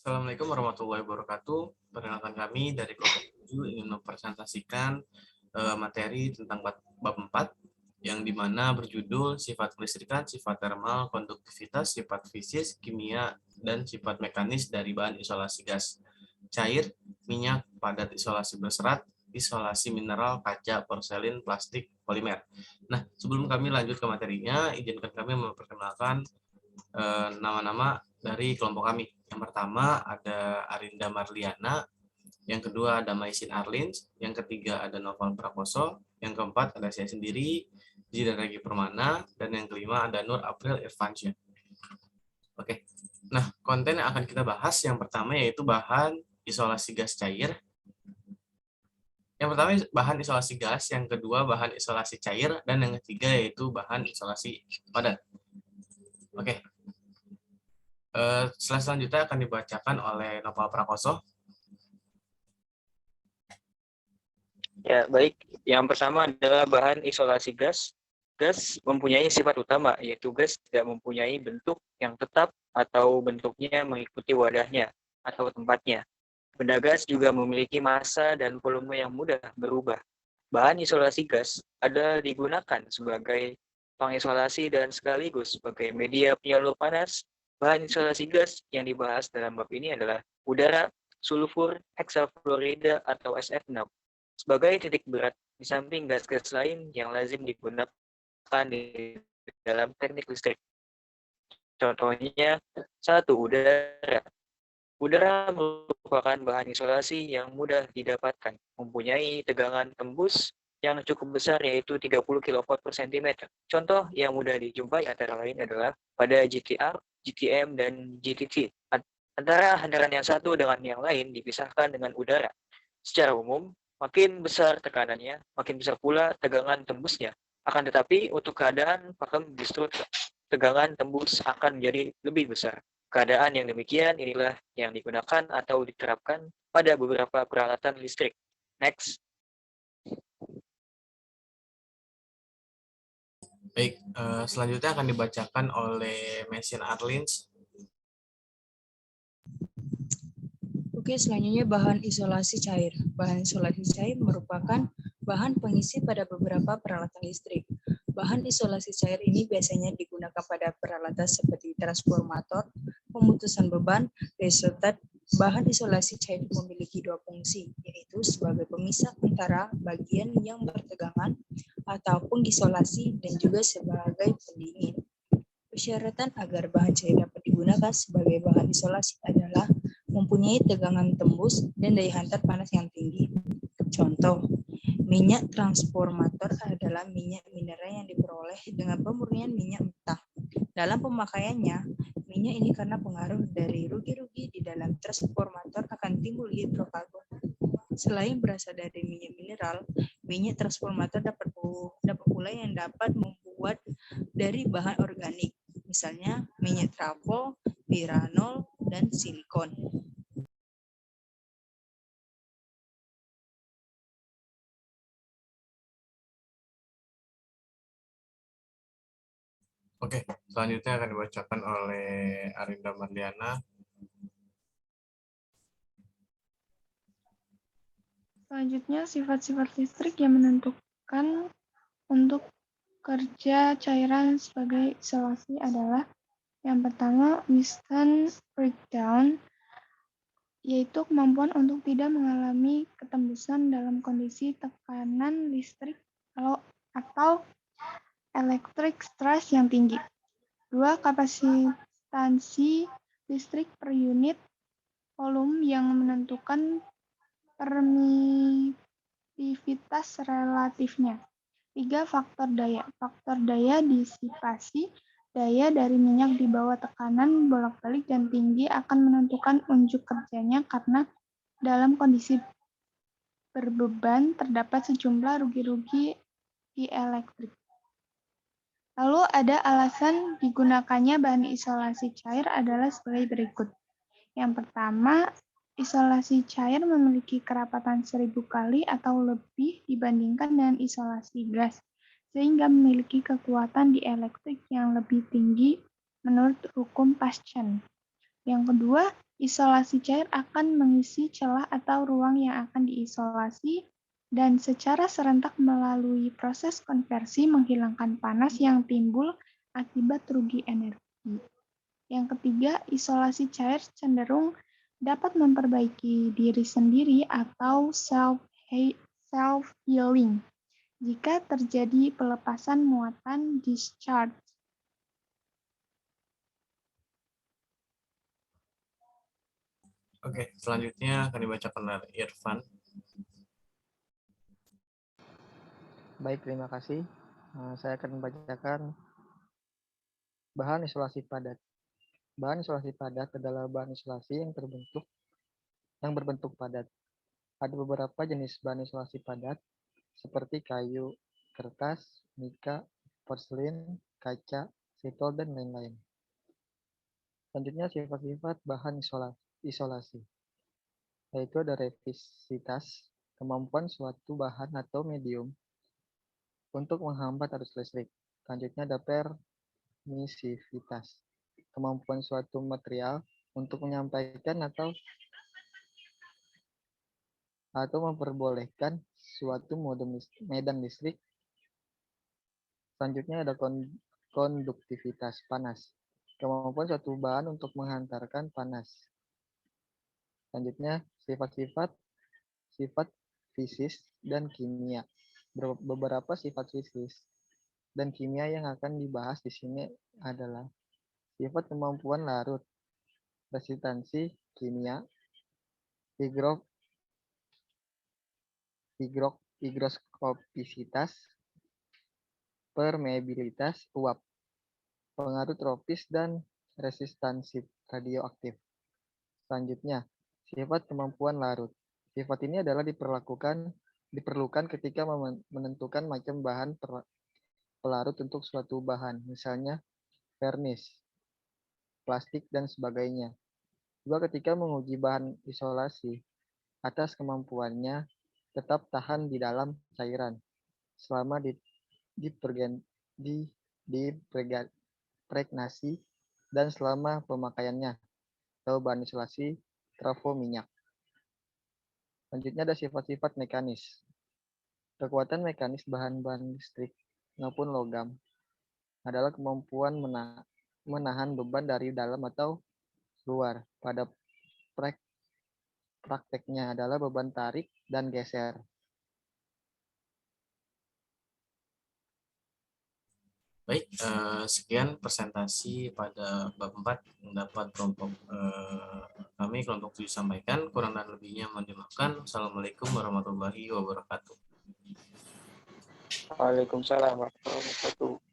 Assalamualaikum warahmatullahi wabarakatuh. Perkenalkan kami dari kelompok 7 ingin mempresentasikan materi tentang bab 4 yang dimana berjudul sifat kelistrikan, sifat termal, konduktivitas, sifat fisis, kimia, dan sifat mekanis dari bahan isolasi gas, cair, minyak, padat isolasi berserat, isolasi mineral, kaca, porselin, plastik, polimer. Nah, sebelum kami lanjut ke materinya, izinkan kami memperkenalkan nama-nama dari kelompok kami. Yang pertama ada Arinda Marliana, yang kedua ada Maisin Arlins, yang ketiga ada Noval Prakoso, yang keempat ada saya sendiri, Zida Regi Permana, dan yang kelima ada Nur April Irfansyah. Oke, nah konten yang akan kita bahas yang pertama yaitu bahan isolasi gas cair. Yang pertama bahan isolasi gas, yang kedua bahan isolasi cair, dan yang ketiga yaitu bahan isolasi padat. Oke, slide selanjutnya akan dibacakan oleh Noval Prakoso. Ya, baik. Yang pertama adalah bahan isolasi gas. Gas mempunyai sifat utama, yaitu gas tidak mempunyai bentuk yang tetap atau bentuknya mengikuti wadahnya atau tempatnya. Benda gas juga memiliki massa dan volume yang mudah berubah. Bahan isolasi gas ada digunakan sebagai pengisolasi dan sekaligus sebagai media penyalur panas. Bahan isolasi gas yang dibahas dalam bab ini adalah udara, sulfur, heksafluorida atau SF6. Sebagai titik berat di samping gas-gas lain yang lazim digunakan di dalam teknik listrik. Contohnya, satu, udara. Udara merupakan bahan isolasi yang mudah didapatkan, mempunyai tegangan tembus yang cukup besar yaitu 30 kV per cm. Contoh yang mudah dijumpai antara lain adalah pada GTR, GTM, dan GTT. Antara handaran yang satu dengan yang lain dipisahkan dengan udara. Secara umum, makin besar tekanannya, makin besar pula tegangan tembusnya. Akan tetapi, untuk keadaan vakum justru tegangan tembus akan menjadi lebih besar. Keadaan yang demikian inilah yang digunakan atau diterapkan pada beberapa peralatan listrik. Next. Baik, selanjutnya akan dibacakan oleh Maisin Arlins. Oke, selanjutnya bahan isolasi cair. Bahan isolasi cair merupakan bahan pengisi pada beberapa peralatan listrik. Bahan isolasi cair ini biasanya digunakan pada peralatan seperti transformator, pemutusan beban, resetat. Bahan isolasi cair memiliki dua fungsi, yaitu sebagai pemisah antara bagian yang bertegangan atau pengisolasi dan juga sebagai pendingin. Persyaratan agar bahan cair dapat digunakan sebagai bahan isolasi adalah mempunyai tegangan tembus dan daya hantar panas yang tinggi. Contoh, minyak transformator adalah minyak mineral yang diperoleh dengan pemurnian minyak mentah. Dalam pemakaiannya, minyak ini karena pengaruh dari rugi-rugi di dalam transformator akan timbul hidrokarbon. Selain berasal dari minyak mineral, minyak transformator dapat pula yang dapat membuat dari bahan organik, misalnya minyak trafo, piranol, dan silikon. Oke, selanjutnya akan dibacakan oleh Arinda Marliana. Selanjutnya, sifat-sifat listrik yang menentukan untuk kerja cairan sebagai isolasi adalah yang pertama, Weston breakdown, yaitu kemampuan untuk tidak mengalami ketembusan dalam kondisi tekanan listrik atau electric stress yang tinggi. Dua, kapasitansi listrik per unit volume yang menentukan permitivitas relatifnya. 3. Faktor daya. Faktor daya disipasi. Daya dari minyak di bawah tekanan bolak-balik dan tinggi akan menentukan unjuk kerjanya karena dalam kondisi berbeban terdapat sejumlah rugi-rugi di elektrik. Lalu ada alasan digunakannya bahan isolasi cair adalah sebagai berikut. Yang pertama, isolasi cair memiliki kerapatan 1000 kali atau lebih dibandingkan dengan isolasi gas, sehingga memiliki kekuatan dielektrik yang lebih tinggi menurut hukum Paschen. Yang kedua, Isolasi cair akan mengisi celah atau ruang yang akan diisolasi dan secara serentak melalui proses konversi menghilangkan panas yang timbul akibat rugi energi. Yang ketiga, isolasi cair cenderung dapat memperbaiki diri sendiri atau self-healing jika terjadi pelepasan muatan discharge. Oke, selanjutnya akan dibacakan oleh Irfan. Baik, terima kasih. Saya akan membacakan bahan isolasi padat. Bahan isolasi padat adalah bahan isolasi yang berbentuk padat. Ada beberapa jenis bahan isolasi padat seperti kayu, kertas, mika, porselin, kaca, sitol, dan lain-lain. Selanjutnya sifat-sifat bahan isolasi, yaitu ada resistivitas, kemampuan suatu bahan atau medium untuk menghambat arus listrik. Selanjutnya ada permisivitas, kemampuan suatu material untuk menyampaikan atau memperbolehkan suatu medan listrik. Selanjutnya ada konduktivitas, panas, kemampuan suatu bahan untuk menghantarkan panas. Selanjutnya sifat fisis dan kimia. Beberapa sifat fisis dan kimia yang akan dibahas di sini adalah sifat kemampuan larut, resistansi kimia, higroskopisitas, permeabilitas uap, pengaruh tropis, dan resistansi radioaktif. Selanjutnya, sifat kemampuan larut. Sifat ini adalah diperlukan ketika menentukan macam bahan pelarut untuk suatu bahan, misalnya vernis, plastik, dan sebagainya. Juga ketika menguji bahan isolasi atas kemampuannya tetap tahan di dalam cairan selama dipregnasi dan selama pemakaiannya atau bahan isolasi trafo minyak. Selanjutnya ada sifat-sifat mekanis. Kekuatan mekanis bahan-bahan listrik maupun logam adalah kemampuan menahan beban dari dalam atau luar. Pada prakteknya adalah beban tarik dan geser. Baik, sekian presentasi pada bab 4 yang dapat kelompok 7 sampaikan. Kurang dan lebihnya mohon dimaafkan. Assalamualaikum warahmatullahi wabarakatuh. Waalaikumsalam warahmatullahi wabarakatuh.